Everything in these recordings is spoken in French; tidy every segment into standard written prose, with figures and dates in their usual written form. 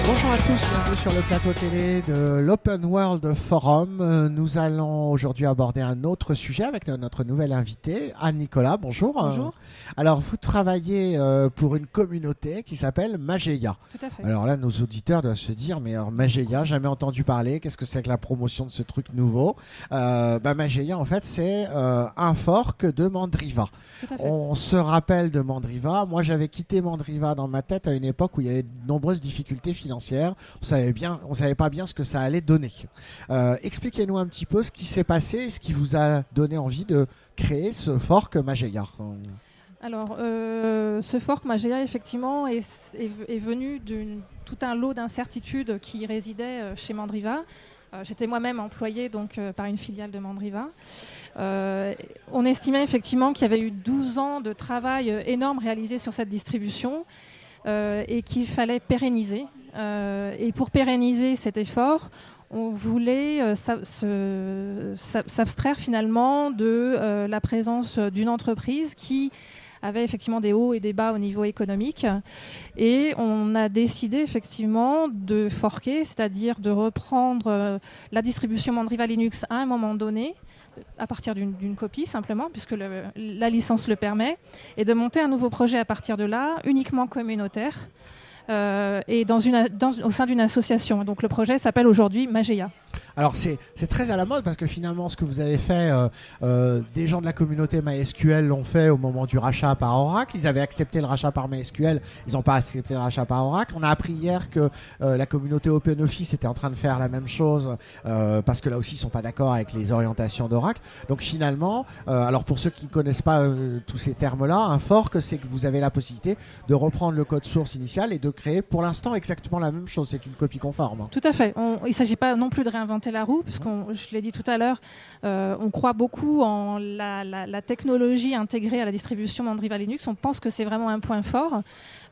Bonjour à tous, bienvenue sur le plateau télé de l'Open World Forum. Nous allons aujourd'hui aborder un autre sujet avec notre nouvelle invitée, Anne-Nicolas. Bonjour. Bonjour. Alors, vous travaillez pour une communauté qui s'appelle Mageia. Tout à fait. Alors là, nos auditeurs doivent se dire, mais alors, Mageia, jamais entendu parler, qu'est-ce que c'est que la promotion de ce truc nouveau? Mageia, en fait, c'est un fork de Mandriva. Tout à fait. On se rappelle de Mandriva. Moi, j'avais quitté Mandriva dans ma tête à une époque où il y avait de nombreuses difficultés financières. On savait pas bien ce que ça allait donner. Expliquez-nous un petit peu ce qui s'est passé et ce qui vous a donné envie de créer ce fork Mageia. Alors, ce fork Mageia, effectivement, est venu tout un lot d'incertitudes qui résidaient chez Mandriva. J'étais moi-même employée par une filiale de Mandriva. On estimait effectivement qu'il y avait eu 12 ans de travail énorme réalisé sur cette distribution et qu'il fallait pérenniser. Et pour pérenniser cet effort, on voulait s'abstraire finalement de la présence d'une entreprise qui avait effectivement des hauts et des bas au niveau économique. Et on a décidé effectivement de forker, c'est-à-dire de reprendre la distribution Mandriva Linux à un moment donné, à partir d'une copie simplement, puisque la licence le permet, et de monter un nouveau projet à partir de là, uniquement communautaire, et au sein d'une association. Donc le projet s'appelle aujourd'hui Mageia. Alors c'est très à la mode parce que finalement ce que vous avez fait, des gens de la communauté MySQL l'ont fait au moment du rachat par Oracle. Ils avaient accepté le rachat par MySQL, ils n'ont pas accepté le rachat par Oracle. On a appris hier que la communauté OpenOffice était en train de faire la même chose parce que là aussi ils ne sont pas d'accord avec les orientations d'Oracle. Donc finalement, alors pour ceux qui ne connaissent pas tous ces termes-là, un fork c'est que vous avez la possibilité de reprendre le code source initial et de créer pour l'instant exactement la même chose. C'est une copie conforme. Tout à fait. Il ne s'agit pas non plus de réinventer la roue, puisque je l'ai dit tout à l'heure, on croit beaucoup en la technologie intégrée à la distribution Mandriva Linux. On pense que c'est vraiment un point fort,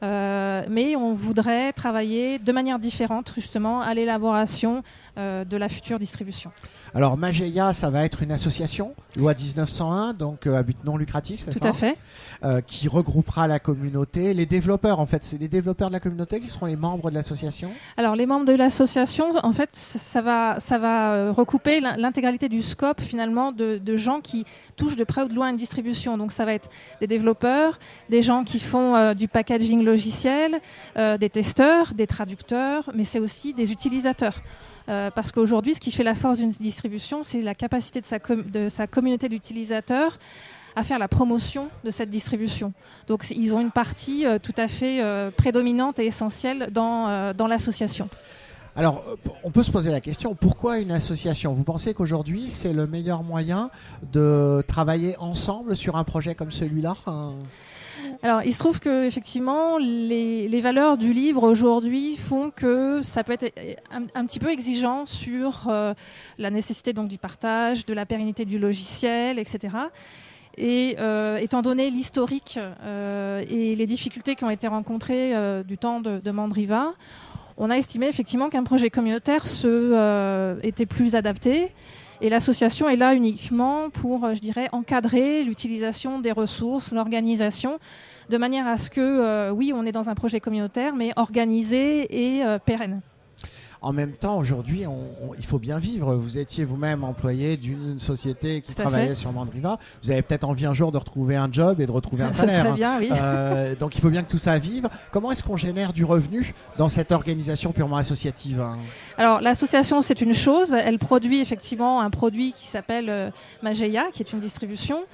mais on voudrait travailler de manière différente justement à l'élaboration de la future distribution. Alors Mageia, ça va être une association, loi 1901, donc à but non lucratif, c'est ça ? Tout à fait. Qui regroupera la communauté. Les développeurs, en fait, c'est les développeurs de la communauté qui seront les membres de l'association ? Alors les membres de l'association, en fait, ça va recouper l'intégralité du scope finalement de gens qui touchent de près ou de loin une distribution. Donc ça va être des développeurs, des gens qui font du packaging logiciel, des testeurs, des traducteurs, mais c'est aussi des utilisateurs. Parce qu'aujourd'hui, ce qui fait la force d'une distribution, c'est la capacité de sa communauté d'utilisateurs à faire la promotion de cette distribution. Donc ils ont une partie tout à fait prédominante et essentielle dans l'association. Alors, on peut se poser la question, pourquoi une association ? Vous pensez qu'aujourd'hui, c'est le meilleur moyen de travailler ensemble sur un projet comme celui-là ? Alors, il se trouve que effectivement, les valeurs du libre aujourd'hui font que ça peut être un petit peu exigeant sur la nécessité donc du partage, de la pérennité du logiciel, etc. Et étant donné l'historique et les difficultés qui ont été rencontrées du temps de Mandriva, on a estimé effectivement qu'un projet communautaire était plus adapté. Et l'association est là uniquement pour, je dirais, encadrer l'utilisation des ressources, l'organisation, de manière à ce que, oui, on est dans un projet communautaire, mais organisé et pérenne. En même temps, aujourd'hui, il faut bien vivre. Vous étiez vous-même employé d'une société qui travaillait sur Mandriva. Vous avez peut-être envie un jour de retrouver un job et de retrouver un salaire. Ce serait bien, oui. Donc il faut bien que tout ça vive. Comment est-ce qu'on génère du revenu dans cette organisation purement associative ? Alors l'association, c'est une chose. Elle produit effectivement un produit qui s'appelle Mageia, qui est une distribution.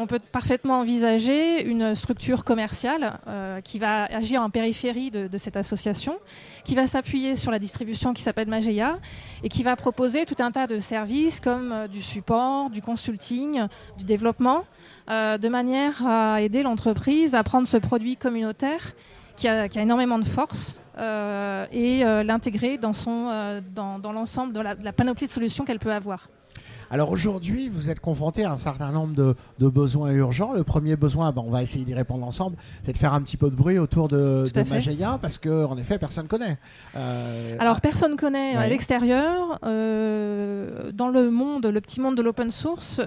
On peut parfaitement envisager une structure commerciale qui va agir en périphérie de cette association, qui va s'appuyer sur la distribution qui s'appelle Mageia et qui va proposer tout un tas de services comme du support, du consulting, du développement, de manière à aider l'entreprise à prendre ce produit communautaire qui a énormément de force et l'intégrer dans l'ensemble de la panoplie de solutions qu'elle peut avoir. Alors aujourd'hui, vous êtes confronté à un certain nombre de besoins urgents. Le premier besoin, on va essayer d'y répondre ensemble, c'est de faire un petit peu de bruit autour de Mageia parce qu'en effet, personne ne connaît. Alors personne ne connaît à l'extérieur. Dans le petit monde de l'open source,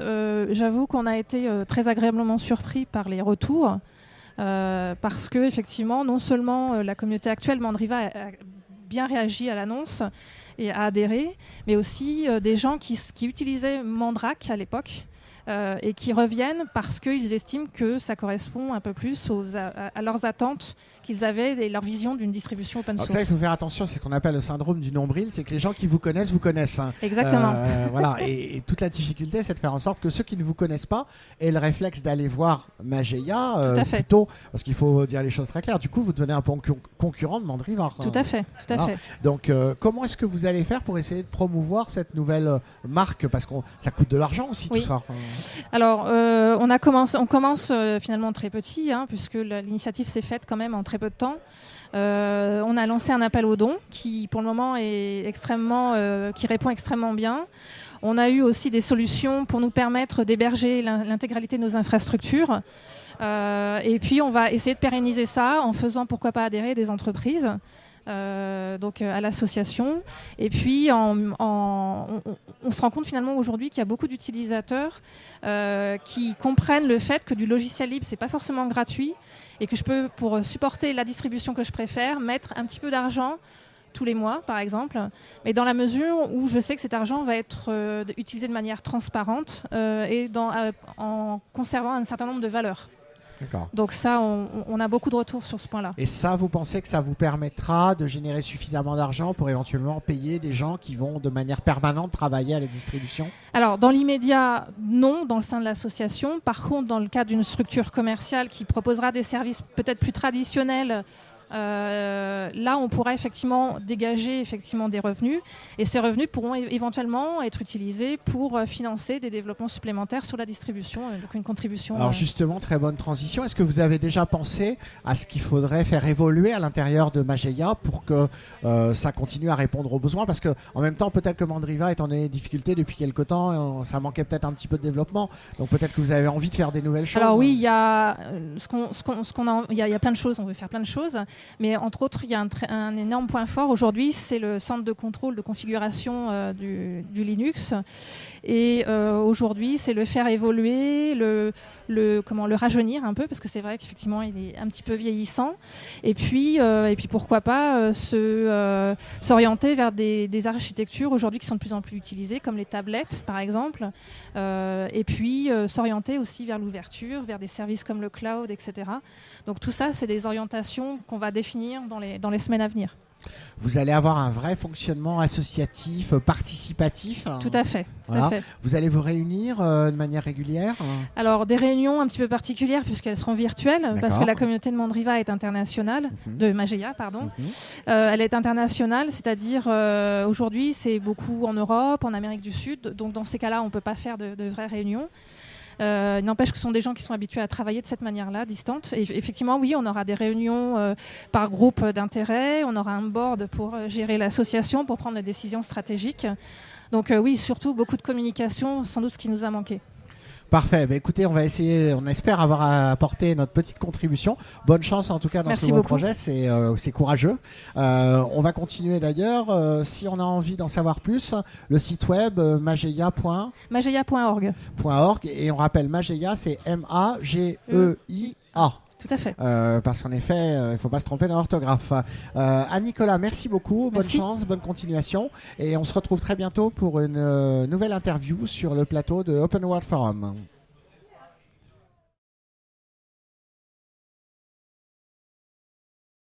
j'avoue qu'on a été très agréablement surpris par les retours. Parce que effectivement, non seulement la communauté actuelle Mandriva a bien réagi à l'annonce et à adhérer, mais aussi des gens qui utilisaient Mandrake à l'époque. Et qui reviennent parce qu'ils estiment que ça correspond un peu plus à leurs attentes qu'ils avaient et leur vision d'une distribution open source. Alors ça, il faut faire attention, c'est ce qu'on appelle le syndrome du nombril, c'est que les gens qui vous connaissent. Hein. Exactement. Voilà. Et toute la difficulté, c'est de faire en sorte que ceux qui ne vous connaissent pas aient le réflexe d'aller voir Mageia plutôt, parce qu'il faut dire les choses très claires. Du coup, vous devenez un peu concurrent de Mandriva. Tout à fait. Donc, comment est-ce que vous allez faire pour essayer de promouvoir cette nouvelle marque, parce que ça coûte de l'argent aussi, tout ça. Alors, on commence finalement très petit, puisque l'initiative s'est faite quand même en très peu de temps. On a lancé un appel aux dons qui, pour le moment, qui répond extrêmement bien. On a eu aussi des solutions pour nous permettre d'héberger l'intégralité de nos infrastructures. Et puis, on va essayer de pérenniser ça en faisant, pourquoi pas, adhérer des entreprises. À l'association. Et puis on se rend compte finalement aujourd'hui qu'il y a beaucoup d'utilisateurs qui comprennent le fait que du logiciel libre c'est pas forcément gratuit et que je peux, pour supporter la distribution que je préfère, mettre un petit peu d'argent tous les mois par exemple, mais dans la mesure où je sais que cet argent va être utilisé de manière transparente et en conservant un certain nombre de valeurs. D'accord. Donc ça, on a beaucoup de retours sur ce point-là. Et ça, vous pensez que ça vous permettra de générer suffisamment d'argent pour éventuellement payer des gens qui vont de manière permanente travailler à la distribution ? Alors, dans l'immédiat, non, dans le sein de l'association. Par contre, dans le cadre d'une structure commerciale qui proposera des services peut-être plus traditionnels, là, on pourra effectivement dégager des revenus et ces revenus pourront éventuellement être utilisés pour financer des développements supplémentaires sur la distribution, donc une contribution. Alors justement, très bonne transition. Est-ce que vous avez déjà pensé à ce qu'il faudrait faire évoluer à l'intérieur de Mageia pour que ça continue à répondre aux besoins ? Parce que en même temps, peut-être que Mandriva est en difficulté depuis quelque temps, ça manquait peut-être un petit peu de développement. Donc peut-être que vous avez envie de faire des nouvelles choses. Alors oui, il y a plein de choses. On veut faire plein de choses. Mais entre autres, il y a un énorme point fort aujourd'hui, c'est le centre de contrôle de configuration du Linux. Et aujourd'hui, c'est le faire évoluer, le rajeunir un peu, parce que c'est vrai qu'effectivement, il est un petit peu vieillissant. Et puis pourquoi pas s'orienter vers des architectures aujourd'hui qui sont de plus en plus utilisées, comme les tablettes, par exemple. Et puis s'orienter aussi vers l'ouverture, vers des services comme le cloud, etc. Donc tout ça, c'est des orientations qu'on va définir dans les semaines à venir. Vous allez avoir un vrai fonctionnement associatif, participatif. Tout à fait. Vous allez vous réunir de manière régulière ? Alors, des réunions un petit peu particulières puisqu'elles seront virtuelles, parce que la communauté de Mandriva est internationale, de Mageia, pardon. Elle est internationale, c'est-à-dire aujourd'hui, c'est beaucoup en Europe, en Amérique du Sud. Donc, dans ces cas-là, on ne peut pas faire de vraies réunions. Il n'empêche que ce sont des gens qui sont habitués à travailler de cette manière-là, distante. Et effectivement, oui, on aura des réunions par groupe d'intérêt, on aura un board pour gérer l'association, pour prendre des décisions stratégiques. Donc oui, surtout beaucoup de communication, sans doute ce qui nous a manqué. Parfait. Écoutez, on espère avoir apporté notre petite contribution. Bonne chance en tout cas dans ce nouveau projet, c'est courageux. On va continuer d'ailleurs. Si on a envie d'en savoir plus, le site web mageia.org. Et on rappelle Mageia, c'est M-A-G-E-I-A. Tout à fait. Parce qu'en effet, il ne faut pas se tromper dans l'orthographe. Anne-Nicolas, merci beaucoup. Bonne chance, bonne continuation. Et on se retrouve très bientôt pour une nouvelle interview sur le plateau de Open World Forum.